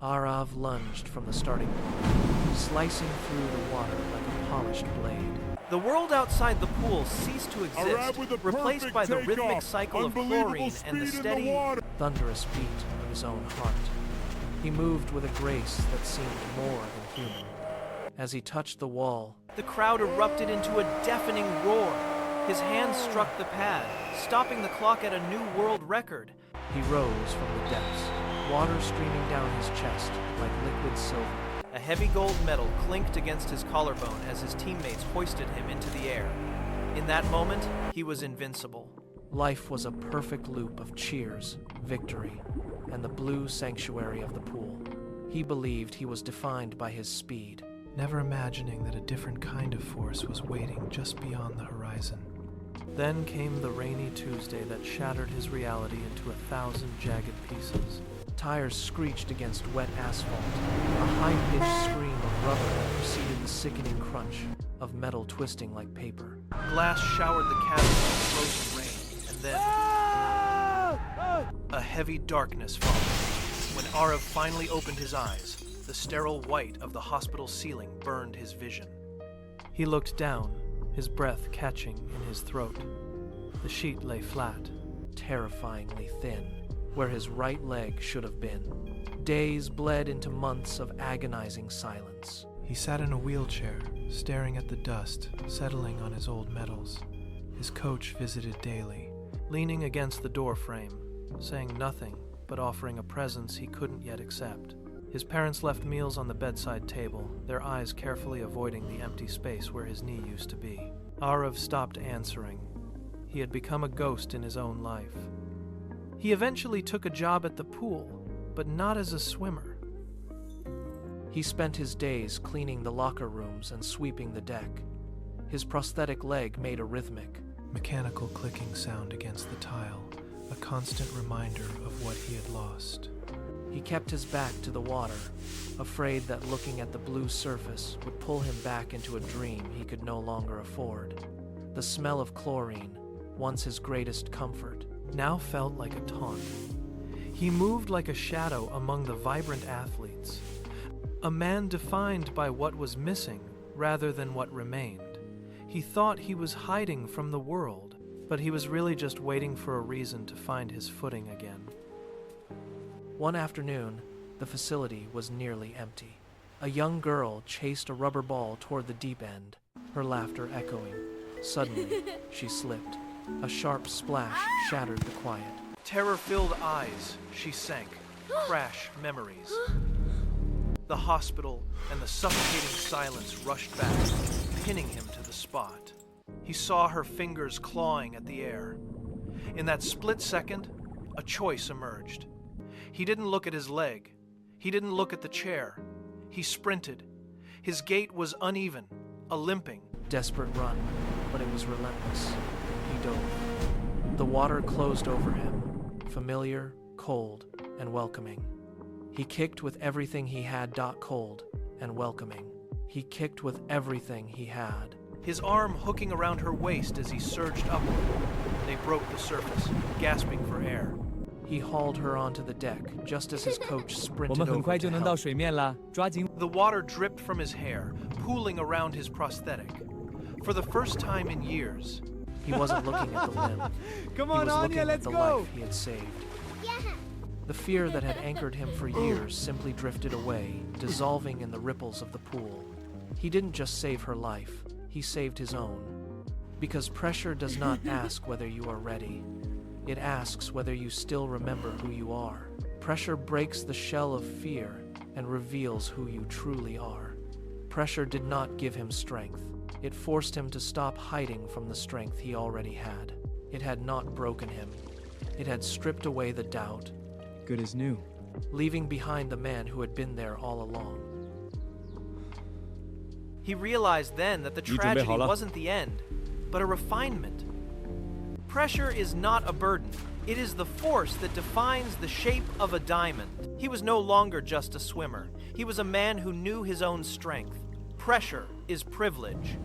Arav lunged from the starting point, slicing through the water like a polished blade. The world outside the pool ceased to exist, replaced by the rhythmic cycle of chlorine and the steady, thunderous beat of his own heart. He moved with a grace that seemed more than human. As he touched the wall, the crowd erupted into a deafening roar. His hand struck the pad, stopping the clock at a new world record. He rose from the depths, water streaming down his chest like liquid silver. A heavy gold medal clinked against his collarbone as his teammates hoisted him into the air. In that moment, he was invincible. Life was a perfect loop of cheers, victory, and the blue sanctuary of the pool. He believed he was defined by his speed, never imagining that a different kind of force was waiting just beyond the horizon. Then came the rainy Tuesday that shattered his reality into 1,000 jagged pieces. Tires screeched against wet asphalt, a high-pitched scream of rubber that preceded the sickening crunch of metal twisting like paper. Glass showered the cabin with frozen rain, and then a heavy darkness followed. When Arav finally opened his eyes, the sterile white of the hospital ceiling burned his vision. He looked down, his breath catching in his throat. The sheet lay flat, terrifyingly thin, where his right leg should have been. Days bled into months of agonizing silence. He sat in a wheelchair, staring at the dust settling on his old medals. His coach visited daily, leaning against the door frame, saying nothing but offering a presence he couldn't yet accept. His parents left meals on the bedside table, their eyes carefully avoiding the empty space where his knee used to be. Arav stopped answering. He had become a ghost in his own life. He eventually took a job at the pool, but not as a swimmer. He spent his days cleaning the locker rooms and sweeping the deck. His prosthetic leg made a rhythmic, mechanical clicking sound against the tile, a constant reminder of what he had lost. He kept his back to the water, afraid that looking at the blue surface would pull him back into a dream he could no longer afford. The smell of chlorine, once his greatest comfort, now felt like a taunt. He moved like a shadow among the vibrant athletes, a man defined by what was missing rather than what remained. He thought he was hiding from the world, but he was really just waiting for a reason to find his footing again. One afternoon, the facility was nearly empty. A young girl chased a rubber ball toward the deep end, her laughter echoing. Suddenly, she slipped. A sharp splash shattered the quiet. Terror-filled eyes, she sank. Crash memories. The hospital and the suffocating silence rushed back, pinning him to the spot. He saw her fingers clawing at the air. In that split second, a choice emerged. He didn't look at his leg. He didn't look at the chair. He sprinted. His gait was uneven, a limping. Desperate run, but it was relentless. He dove. The water closed over him, familiar, cold, and welcoming. He kicked with everything he had. Cold and welcoming. He kicked with everything he had. His arm hooking around her waist as he surged upward. They broke the surface, gasping for air. He hauled her onto the deck just as his coach sprinted over to help. The water dripped from his hair, pooling around his prosthetic. For the first time in years, he wasn't looking at the limb. He was looking at the life he had saved. The fear that had anchored him for years simply drifted away, dissolving in the ripples of the pool. He didn't just save her life, he saved his own. Because pressure does not ask whether you are ready. It asks whether you still remember who you are. Pressure breaks the shell of fear and reveals who you truly are. Pressure did not give him strength. It forced him to stop hiding from the strength he already had. It had not broken him. It had stripped away the doubt. Good as new. Leaving behind the man who had been there all along. He realized then that the tragedy wasn't the end, but a refinement. Pressure is not a burden. It is the force that defines the shape of a diamond. He was no longer just a swimmer. He was a man who knew his own strength. Pressure is privilege.